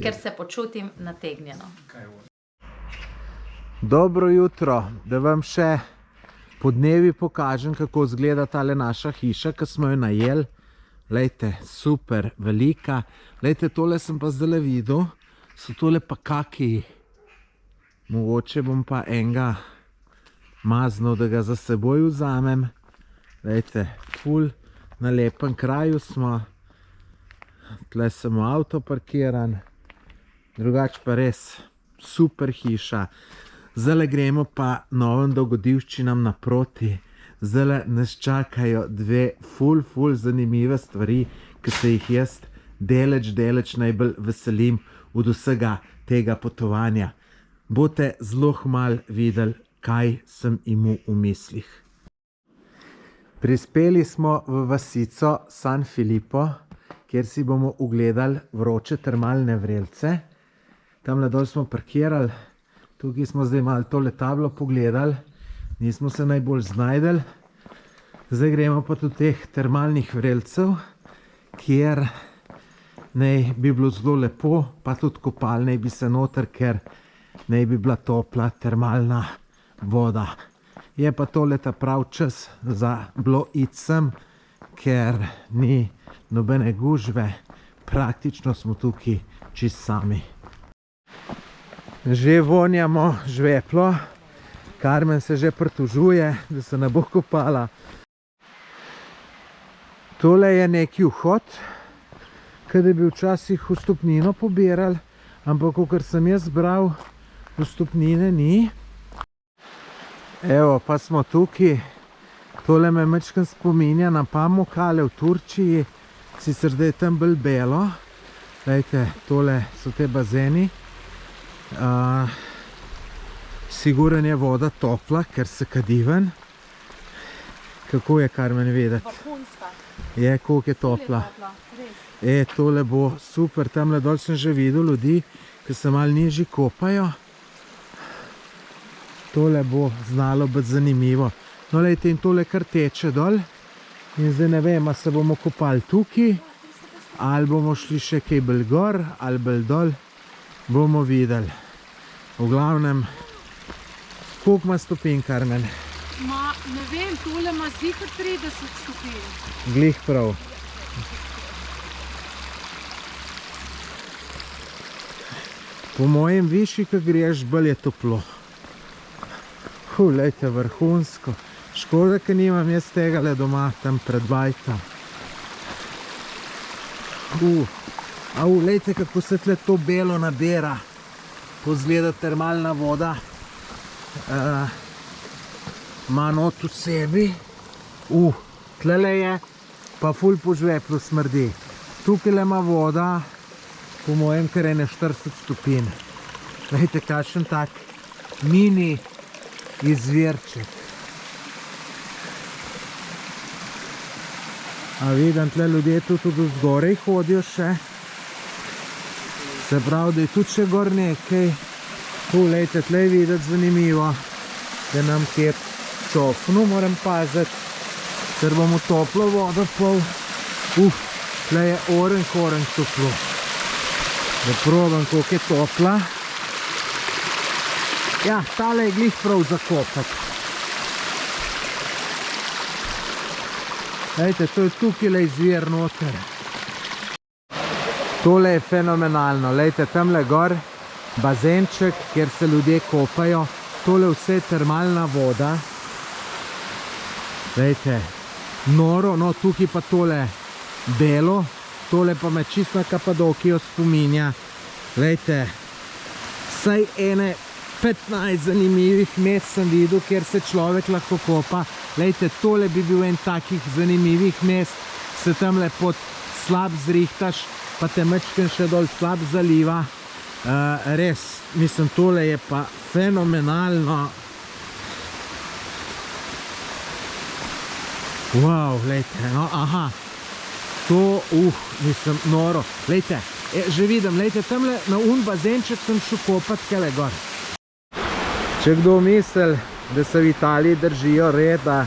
Ker se počutim nategnjeno. Dobro jutro, da vam še po dnevi pokažem, kako izgleda tale naša hiša, ki smo jo najeli. Lejte, super, velika. Lejte, tole sem pa zdaj videl, so tole pa kaki. Mogoče bom pa enega maznil, da ga za seboj vzamem. Lejte, ful, na lepem kraju smo. Tle sem avto parkiran. Drugač pa res super hiša. Zdaj gremo pa novim dogodivščinam naproti. Zdaj nas čakajo dve ful zanimive stvari, ki se jih jaz deleč najbolj veselim od vsega tega potovanja. Boste zelo malo videli, kaj sem imel v mislih. Prispeli smo v vasico San Filippo, kjer si bomo ugledali vroče termalne vrelce. Tamle dol smo parkirali, tukaj smo zdaj malo tole tablo pogledali, nismo se najbolj znajdeli. Zdaj gremo pa do teh termalnih vrelcev, kjer naj bi bilo zelo lepo, pa tudi kopal naj bi se noter, ker naj bi bila topla termalna voda. Je pa tole ta prav čas za bilo iti sem, ker ni nobene gužve, praktično smo tukaj čist sami. Že vonjamo žveplo, Karmen se že pritožuje, da se ne bo kopala. Tole je neki vhod, ki bi včasih vstopnino pobirali, ampak kakor sem jaz bral, vstopnine ni. Evo, pa smo tukaj. Tole me majčkeno spominja na Pamukkale v Turčiji, sicer da je tam bolj belo. Lejte, tole so te bazeni. Sigurno je voda topla, ker se kadi ven. Kako je, Karmen, vedeti? Vrhunska. Je, koliko je topla. Tole bo super. Tamle dol sem že videl ljudi, ki se malo nižji kopajo. Tole bo znalo biti zanimivo. No, lejte, in tole kar teče dol. In zdaj ne vem, a se bomo kopali tukaj, ali bomo šli še kaj bolj gor, ali bolj dol. Bomo videli. V glavnem, koliko ima stopinj, Karmen? Ne vem, tole ima zihar 30 stopinj. Glih prav. Po mojem višji, ko greš, bolj je toplo. Lejte, vrhunsko. Škoda, ker nimam jaz tegale doma, tam pred bajtom. Lejte, kako se tle to belo nabira. Pozgleda termalna voda. Ima not v sebi. Tlele je, pa ful po žveplu smrdi. Tukaj ima voda, po mojem, kar je 40 stopinj. Lejte, kakšen tak mini izvirček. A vidim, tle ljudje tudi zgorej hodijo še. Se pravi, da je tudi še gor nekaj. Lejte, tle je videti zanimivo, da nam kje čofnu moram paziti, ker bomo toplo vodo pol. Tle je orenj toplo. Da probam, koliko je topla. Ja, tale je glih prav zakopati. Lejte, to je tukaj izvir noter. Tole je fenomenalno. Lejte, tamle gor bazenček, kjer se ljudje kopajo. Tole vse je termalna voda. Lejte, noro, no tukaj pa tole belo. Tole pa me čisto na Kapadokijo spominja. Lejte, vsaj ene 15 zanimivih mest sem videl, kjer se človek lahko kopa. Lejte, tole bi bil en takih zanimivih mest. Se tamle pod slab zrihtaš, pa te mečken še dol slab zaliva. Res, mislim, tole je pa fenomenalno. Wow, lejte, no, aha. To, mislim, noro. Lejte, že vidim, lejte, tamle na bazenček sem šel kopat kele gor. Če kdo misli, da se v Italiji držijo reda,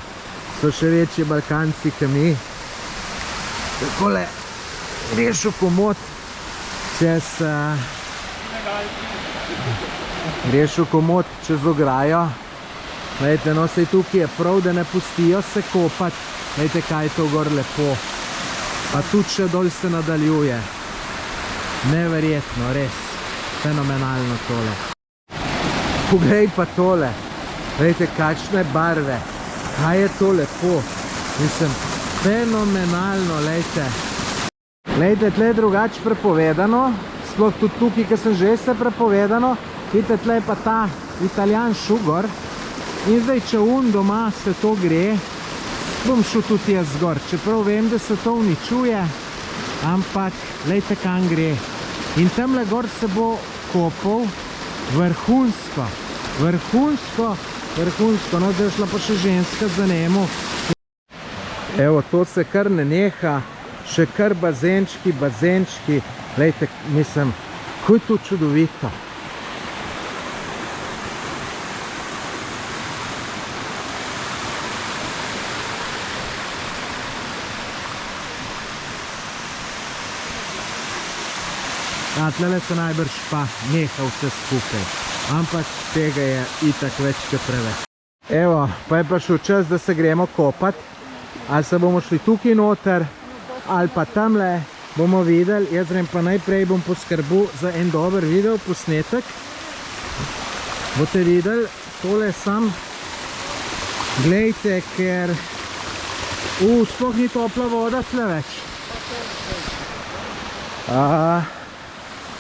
so še večji Balkanci kot mi. takole greš v komod čez ograjo. Glejte, no, sej tukaj je prav, da ne pustijo se kopati. Glejte, kaj je to gor lepo. Pa tudi še dol se nadaljuje. Neverjetno, res. Fenomenalno tole. Poglej pa tole. Glejte, kakšne barve. Kaj je to lepo. Mislim, fenomenalno, glejte. Glejte, tle je drugače prepovedano. Sploh tudi tukaj, ki sem že se prepovedano. Vidite, tle je pa ta Italijan šugor. In zdaj, če doma se to gre, bom šel tudi jaz zgor. Čeprav vem, da se to uničuje, ampak glejte, kam gre. In tamle gor se bo kopal vrhunsko. Vrhunsko. No, zdaj je šla pa še ženska za njemu. Evo, to se kar ne neha. Še kar bazenčki. Glejte, mislim, kako je to čudovito. Tlele se najbrž pa neha vse skupaj, ampak tega je itak več kot preveč. Evo, pa je prišel čas, da se gremo kopati. Ali se bomo šli tukaj noter, ali pa tamle, bomo videli. Jaz grem pa najprej bom poskrbel za en dober video posnetek. Boste videli, tole sam. Glejte, ker sploh ni topla voda tle več.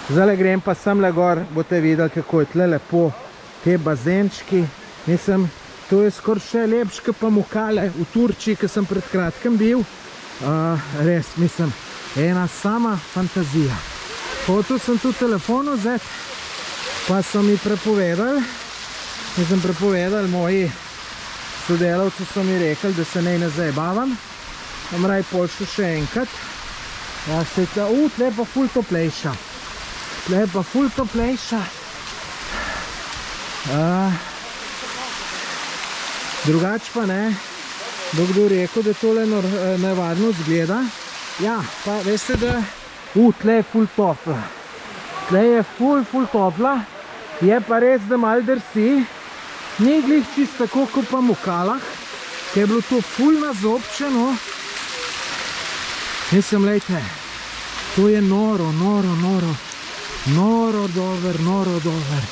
Zdaj grem pa semle gor, boste videli, kako je tle lepo, te bazenčki. Mislim, to je skoraj še lepš, kot pa Mukale v Turčiji, ki sem pred kratkem bil. Res, mislim, ena sama fantazija. Hotel sem tu telefon vzeti, pa so mi prepovedali, moji sodelavci so mi rekli, da se ne zajebavam. Bom raj pošel še enkrat. Tle pa ful toplejša. Drugač pa ne, bo kdo rekel, da tole nevarno zgleda. Ja, pa veste, da tle je ful topla. Tle je ful topla, je pa res, da malo drsi. Ni glih čisto tako, kot pa v Mukalah, ki je bilo to ful nazobčeno. Mislim, lejte, to je noro dober.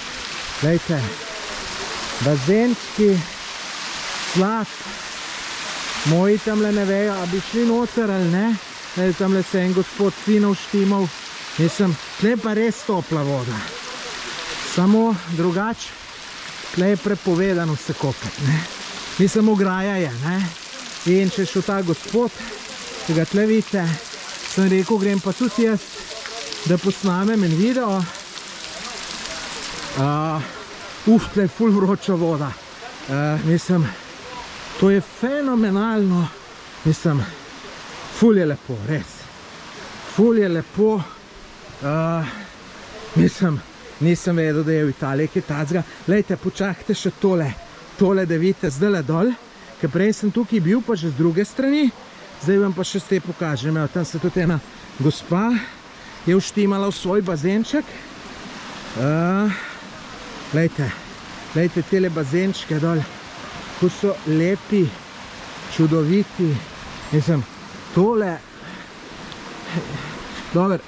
Glejte, bazenčki, slab. Moji tamle ne vejo, a bi šli noter ali ne. Tamle se en gospod fino uštimal. Mislim, tle pa res topla voda. Samo drugač, tle je prepovedano se kopati. Mislim, ograja je. In če šel ta gospod, ki ga tle vidite, sem rekel, grem pa tudi jaz, da posnamem en video. Tle je ful vroča voda. Mislim, to je fenomenalno. Mislim, ful je lepo, res. Ful je lepo. Mislim, nisem vedel, da je v Italiji kaj tacga. Lejte, počakajte še tole, da vidite zdaj dol, ker prej sem tukaj bil, pa že z druge strani. Zdaj vam pa še ste pokažem. Tam se tudi ena gospa je uštimala v svoj bazenček. Lejte tele bazenčke dol, ko so lepi, čudoviti. Mislim, tole... Dober,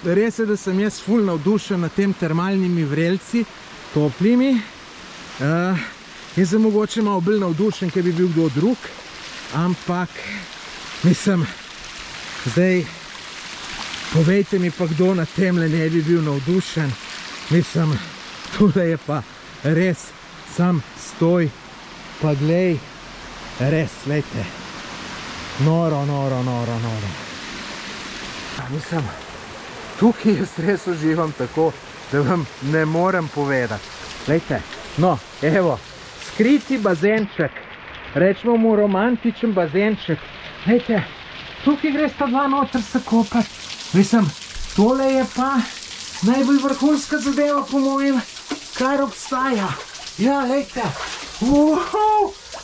res je, da sem jaz ful navdušen nad tem termalnimi vrelci, toplimi. In sem mogoče malo bolj navdušen, ker bi bil kdo drug. Ampak, mislim, zdaj, povejte mi pa, kdo na temle ne bi bil navdušen. Mislim, tole je pa res, sam stoj, pa glej, res, lejte, noro. Mislim, tukaj jaz res uživam tako, da vam ne morem povedati. Lejte, no, evo, skriti bazenček, rečemo mu romantičen bazenček. Lejte, tukaj gre sta dva noter se kopati. Mislim, tole je pa najbolj vrhunska zadeva, po mojem, kar obstaja. Ja, lejte,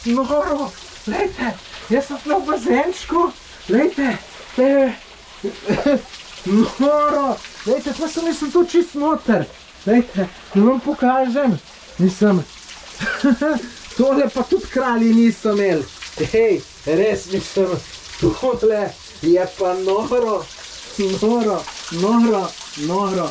noro, lejte, jaz sem v bazenčku, lejte, Noro! Lejte, pa sem mislim tu čist noter. Lejte, da vam pokažem. Mislim, tole pa tudi kralji niso imeli. Hej, res mislim, tole je pa noro. Noro.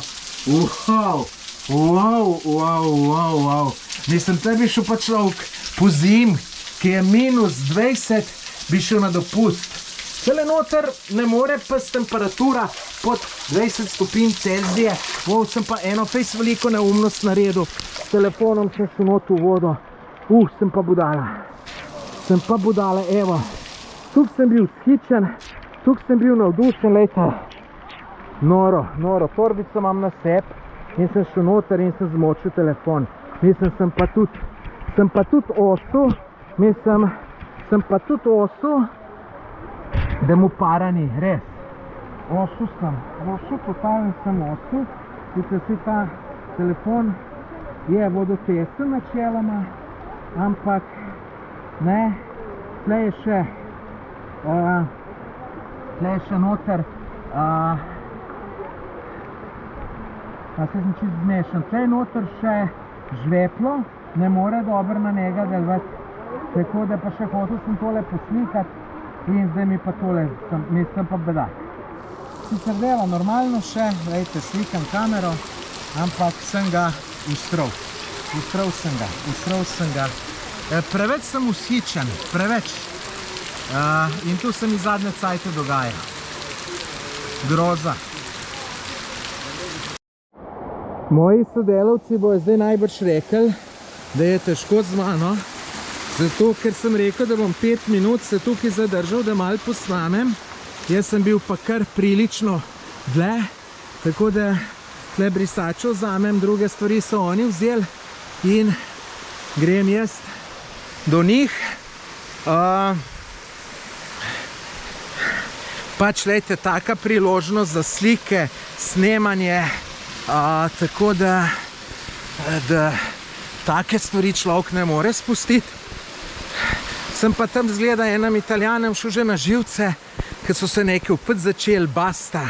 Wow. Mislim, te bi šel pa človek po zim, ki je -20, bi šel na dopust. Tele noter ne more past temperatura pod 20 stopinj Celzije. Wow, sem pa eno fejs veliko neumnost naredil. S telefonom sem šel not v vodo. Sem pa budala, evo. Tuk sem bil skičen, tuk sem bil navdušen, lejte. Noro. Torbico imam na seb in sem šel noter in sem zmočil telefon. Mislim, sem pa tudi osu, da mu para ni, res. Totalno sem osu. Mislim, si ta telefon je vodotesen načeloma, ampak ne, tle je še noter, pa se sem čist zmešan, tle je noter še žveplo, ne more dobro na njega delovati, tako da pa še hotel sem tole poslikati in zdaj mi pa tole, mislim pa bedak. Sicer dela normalno še, lejte, slikam kamero, ampak sem ga ustral sem ga. Preveč sem ushičen, preveč. In tu se mi zadnje cajte dogaja. Groza. Moji sodelavci bojo zdaj najbrž rekli, da je težko z mano, zato ker sem rekel, da bom 5 minut se tukaj zadržal, da malo posnamem. Jaz sem bil pa kar prilično dlje, tako da tle brisačo vzamem, druge stvari so oni vzeli in grem jaz do njih. Pač, lejte, taka priložnost za slike, snemanje, tako da take stvari človek ne more spustiti. Sem pa tam zgleda enem Italijanem šel že na živce, ker so se nekaj opet začeli, basta,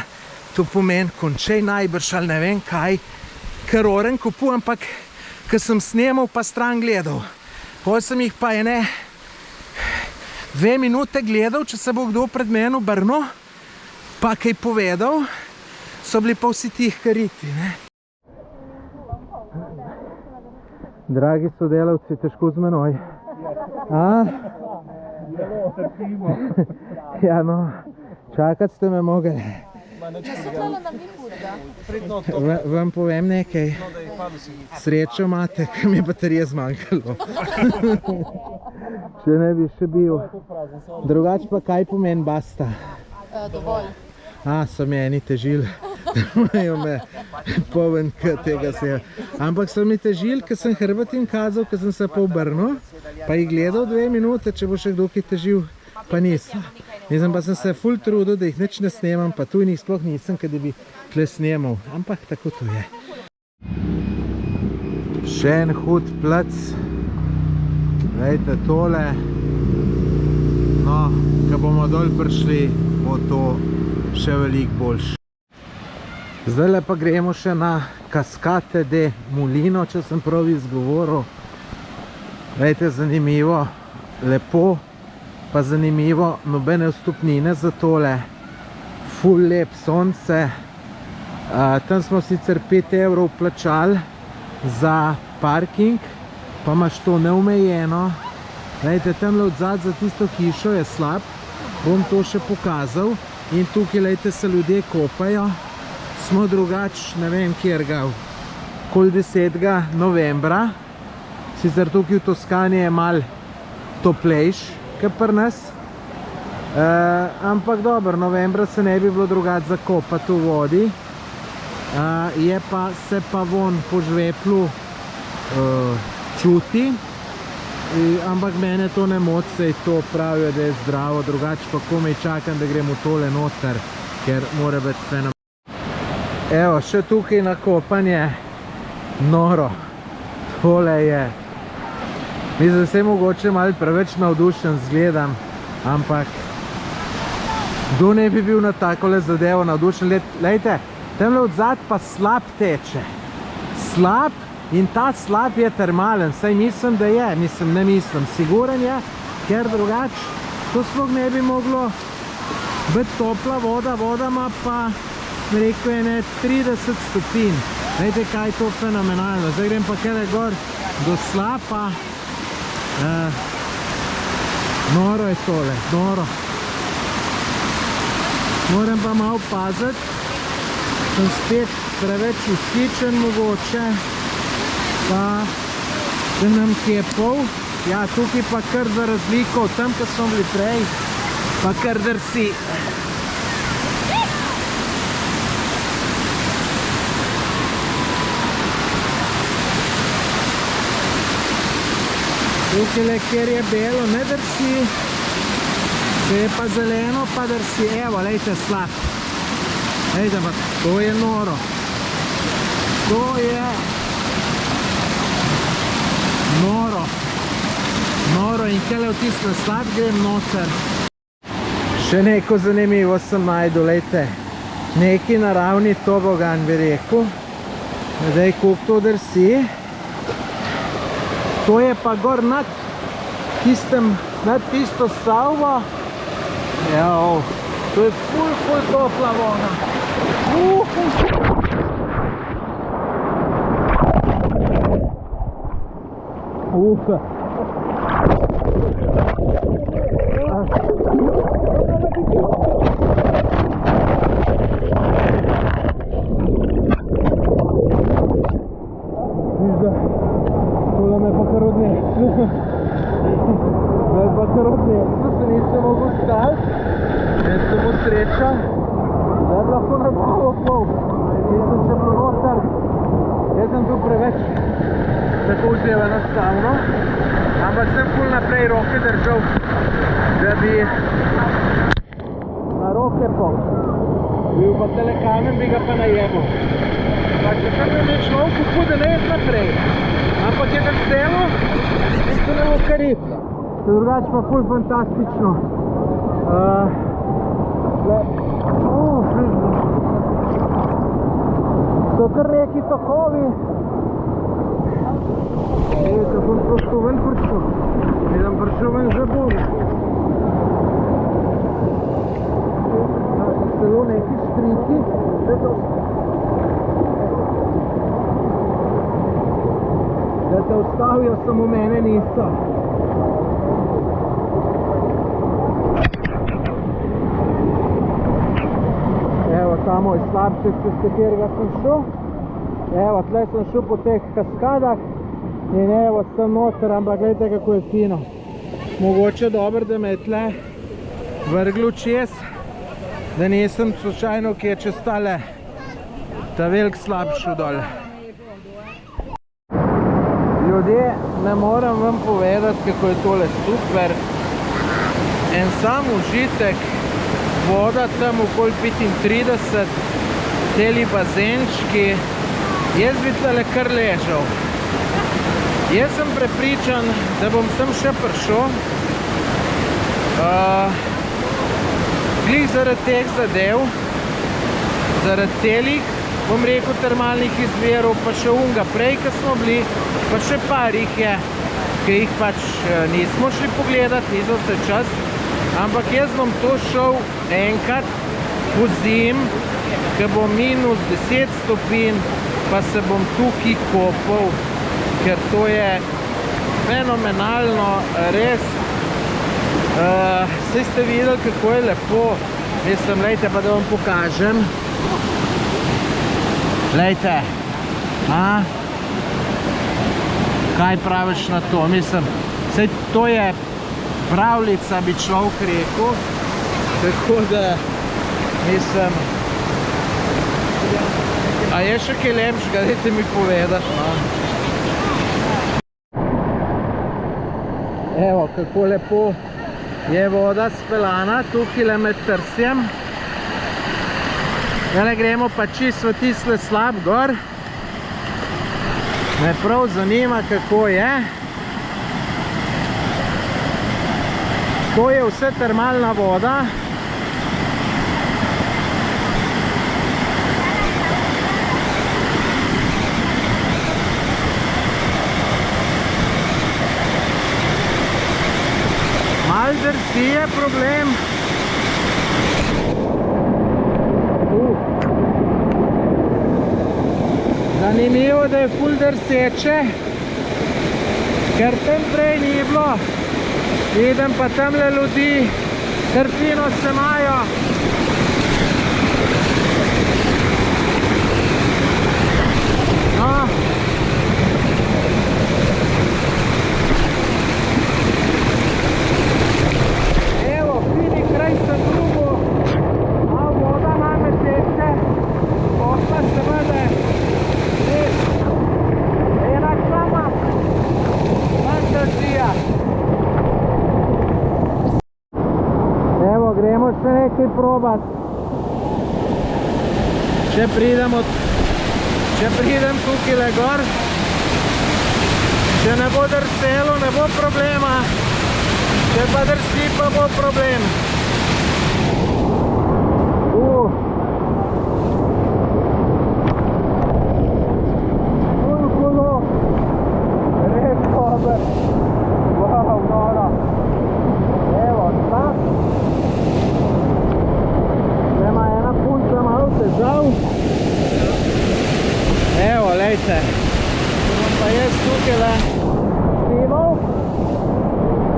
to pomeni končej najbrž ali ne vem kaj, ker oren kupu, ampak ker sem snemal pa stran gledal. Potem sem jih pa 2 minute gledal, če se bo kdo pred meni obrnil, pa kaj povedal, so bili pa vsi tih kariti, ne. Dragi sodelavci, težko z menoj. Ja, no, čakati ste me mogli. Vam povem nekaj. Srečo imate, ker mi je baterije zmanjkalo. Če ne bi še bil. Drugače pa kaj pomeni basta? Dovolj. So mi eni težili. Imajo me poven tega se. Ampak so mi težili, ker sem hrbet jim kazal, ker sem se pa obrnil, pa jih gledal 2 minute, če bo še kdo ki težil, pa nisem. Mislim, pa sem se ful trudil, da jih nič ne snemam, pa tu jih sploh nisem, kad bi tle snemal. Ampak tako to je. Še en hud plac. Glejte tole. No, ko bomo dol prišli, bo to še veliko boljše. Zdajle pa gremo še na Cascate de Mulino, če sem prav izgovoril. Glejte, zanimivo, lepo, pa zanimivo, nobene vstopnine za tole. Ful lep sonce. Tam smo sicer 5 € plačali za parking, pa imaš to neomejeno. Glejte, tamle odzad za tisto hišo je slab, bom to še pokazal. In tukaj, glejte, se ljudje kopajo. Smo drugač, ne vem kjerga, okoli 10. novembra. Sicer tukaj v Toskani je malo toplejš, kot pri nas. Ampak dobro, novembra se ne bi bilo drugače zakopati v vodi. Se pa von po žveplu čuti. Ampak mene to ne moti, saj to pravijo, da je zdravo. Drugače pa komaj čakam, da gremo tole noter, ker mora biti fenomenalno. Evo, še tukaj na kopanje, noro, tole je. Mislim, se mogoče malo preveč navdušen zgledam, ampak Kdo ne bi bil na takole zadevo navdušen? Lejte, temle od zad pa slab teče. Slab in ta slab je termalen. Saj mislim, da je. Mislim, ne mislim. Siguren je, ker drugač to sploh ne bi moglo biti topla voda. Voda ima pa, rekel je, ne 30 stopinj. Lejte, kaj je to fenomenalno. Zdaj grem pa kele gor do slapa. Noro je tole, noro. Moram pa malo paziti, sem spet preveč vzhičen mogoče, pa da nam kje pol. Ja, tukaj pa kar za razliko od tam, ko smo bili prej, pa kar drsi. Tukaj, kjer je belo, ne drsi. Če je pa zeleno, pa drsi. Evo, lejte, slab. Lejte, pa to je noro. To je noro. Noro in kele vtisne slab, grem noter. Še neko zanimivo sem najdu, lejte. Neki naravni tobogan bi rekel. Zdaj, koliko to drsi. To je pa gor nad tisto stavbo. Evo, to je ful topla voda. Tole me pa kar odneslo. Me pa kar odneslo, se nisem mogel stati. Jaz sem v sreča, da je lahko na glavo pol. Nisem če bilo noter. Jaz sem tu preveč tako vzel enostavno. Ampak sem ful naprej roke držal, da bi na roke pol. Bil pa telekamen, bi ga pa najemal. Pa če sem bil neč lovku, kude ne jaz naprej. Ampak je tak celo in se ne bo karitla. Drugač pa ful fantastično. So kar neki tokovi. Ko sem prosto ven prišel. Sem prišel ven že bolj. Celo neki štriki. Da te ustavijo, samo mene niso. Evo, ta moj slabček, čez katerega sem šel. Evo, tle sem šel po teh kaskadah in evo, sem noter, ampak gledajte, kako je fino. Mogoče dobro, da me je tle vrglo čez, da nisem slučajno kje čez ta velik slab šel dol. Ljudje, ne moram vam povedati, kako je tole super. En sam užitek, voda tam okoli 35, teli bazenčki. Jaz bi tale kar ležal. Jaz sem prepričan, da bom sem še prišel. Glih zaradi teh zadev, zaradi telih, bom rekel, termalnih izvirov, pa še unga prej, ko smo bili, pa še par jih je, ki jih pač nismo šli pogledati, niso vse čas, ampak jaz bom to šel enkrat po zim, ko bo minus 10 stopinj, pa se bom tukaj kopal, ker to je fenomenalno, res. Saj ste videli, kako je lepo, mislim, lejte, pa da vam pokažem. Lejte, kaj praviš na to? Mislim, saj to je pravljica, bi človek rekel, tako da, mislim, a je še kaj lepšega, dajte mi povedati, no. Evo, kako lepo je voda speljana, tukaj med trsjem. Zdaj gremo pa čisto v tisle slab gor. Me prav zanima, kako je. To je vse termalna voda. Malo drsi je problem. Zanimivo, da je ful drseče, ker tam prej ni bilo. Vidim pa tamle ljudi, kar fino se imajo. No. Evo, fini kraj sem drugo, a voda name teče, posla seveda res enak sama, fantazija. Evo, gremo še nekaj probat. Če pridem tukaj gor, če ne bo drselo, ne bo problema, če pa drsi, pa bo problem. Hulo, res dober. Wow, noro. Evo, tak. Nema ena punca malo težav. Evo, lejte, če bom pa jaz tukaj snimal,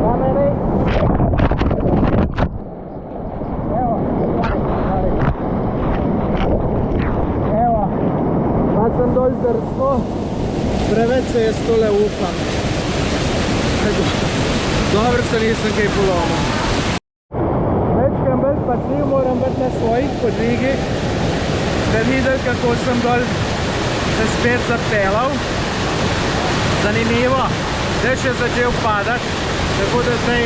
da me ne... Evo, pa sem dol zdrsno, preveč se jaz tole upam. Dobro se nisem kaj polomil. Večkrat bolj patljiv moram biti na svojih podvigih, ste videli, kako sem dol se spet zapeljal. Zanimivo, dež je začel padati, tako da zdaj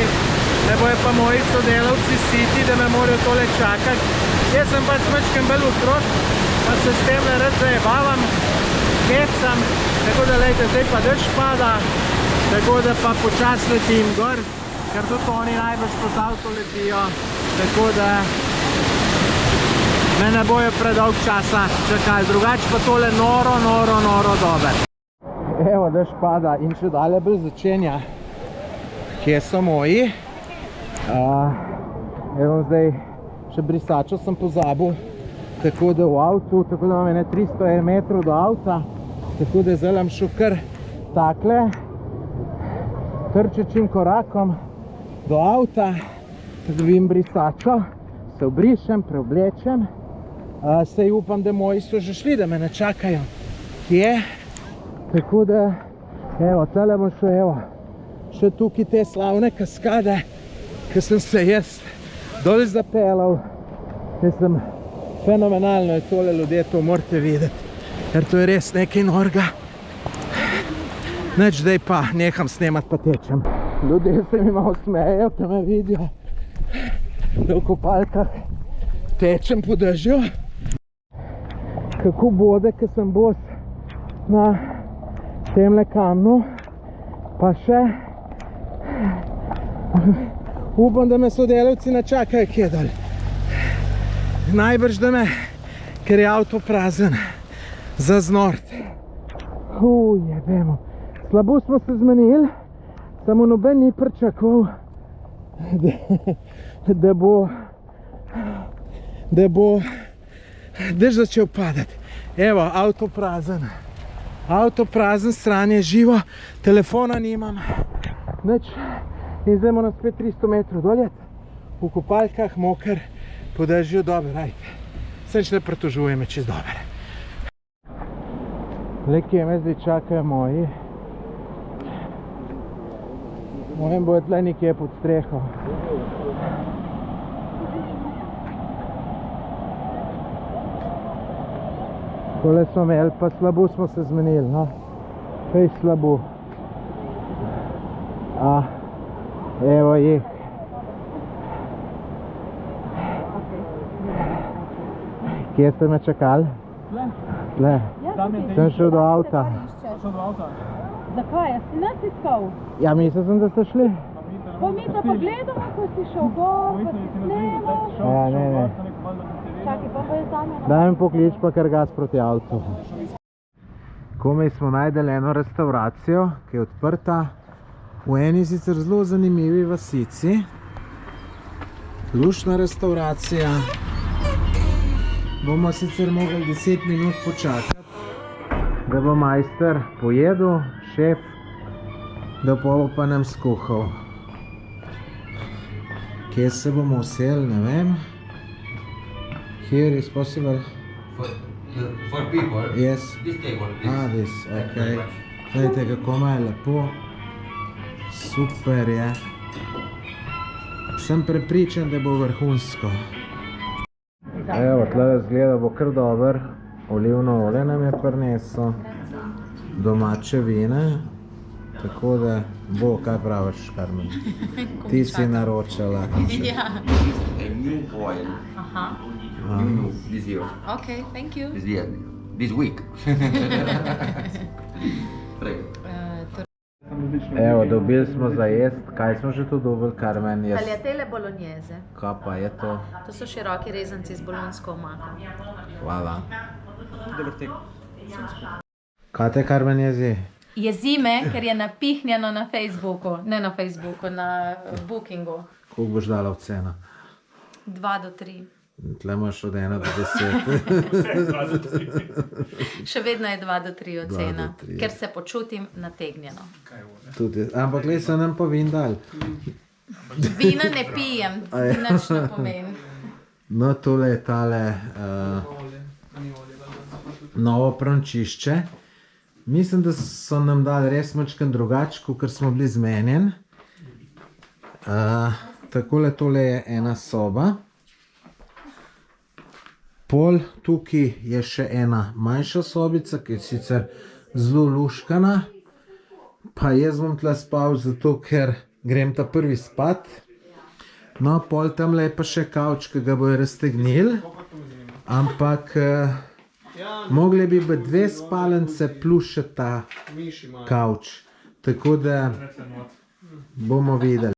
ne bojo pa moji sodelavci siti, da me morajo tole čakati. Jaz sem pač mečkem bolj otrok, pa se s tem rad zajebavam, hecam, tako da lejte, zdaj pa dež pada, tako da pa počas letim gor, ker tudi oni najbolj pod avto letijo, tako da me ne bojo predolg časa čakali, drugače pa tole noro dober. Evo, dež pada in še dalje bolj začenja. Kje so moji? Evo, zdaj še brisačo sem pozabil, tako da v avtu, tako da imam 300 metrov do avta, tako da zdaj šel kar takle, trčečim korakom do avta, da dobim brisačo, se obrišem, preoblečem. Sej upam, da moji so že šli, da me ne čakajo. Kje? Tako da, evo, tale bom šel, evo, še tukaj te slavne kaskade, ki sem se jaz dol zapeljal. Mislim, fenomenalno je tole, ljudje, to morate videti, ker to je res nekaj norga. Neč zdaj pa neham snemat, pa tečem. Ljudje se mi malo smejejo, da me vidijo, da v kopalkah tečem po dežju. Kako bode, ko sem bos na temle kamnu, pa še upam, da me sodelavci ne čakajo kje dol. Najbrž da me, ker je avto prazen, za znort. Jebemo. Slabo smo se zmenili, samo noben ni pričakoval, da bo dež začel padati. Evo, avto prazen, stran je živo, telefona nimam, nič. In zdaj moram spet 300 metrov doljet, v kopalkah, moker, po dežju, dober, ajde. Se nič ne pritožuje me, čist dober. Le, kje me zdaj čakajo moji. Mojem bojo tle nekje pod streho. Tole smo imeli, pa slabo smo se zmenili, no. Kaj slabo. Evo jih. Kje ste me čakali? Tle. Sem šel do avta. Zakaj? Jaz si nas iskal? Ja, mislil sem, da ste šli. Pa mi da pogledamo, ko si šel gor, ko si snemal. Ja, ne. Čakaj, pa bo je za mene. Daj mi poklič pa kar gas proti avtu. Komaj smo najdeli eno restauracijo, ki je odprta v eni sicer zelo zanimivi vasici. Luštna restauracija. Bomo sicer mogli 10 minut počakati, da bo majster pojedel, šef, da bo pa nam skuhal. Kje se bomo usedli, ne vem. Here is possible. For people, Yes. this table is Ah, this, okay. Gledajte, kako ima je lepo. Super je. Sem prepričan, da bo vrhunsko. Evo, tle zgleda bo kar dober. Olivno olje nam je prinesel. Domače vine. Tako da bo, kaj praviš, Karmen? Ti si naročala. Ja. a new oil. Aha. New this year, Okay, thank you. this week. Prego. Evo, dobili smo za jest. Kaj smo že tu dobili, Karmen? Tagliatelle bolognese. Kaj pa je to? To so široki rezanci z bolonjsko omako. Hvala. Kaj te, Karmen, jezi? Jezi me, ker je napihnjeno na Facebooku, ne na Facebooku, na Bookingu. Koliko boš dala v ceno? 2 do 3. Tle imaš od 1 do 10. Še vedno je 2 do 3 ocena, do 3. ker se počutim nategnjeno. Tudi, ampak glej, so nam pa vin dali. Vina ne pijem, nič ne pomeni. No, tole je tale novo prončišče. Mislim, da so nam dali res mačken drugače, kot smo bili zmenjeni. Takole, tole je ena soba. Pol tukaj je še ena manjša sobica, ki je sicer zelo luškana. Pa jaz bom tle spal zato, ker grem ta prvi spat. No, pol tamle je pa še kavč, ki ga bojo raztegnili. Ampak mogli bi biti 2 spalnice plus še ta kavč. Tako da bomo videli.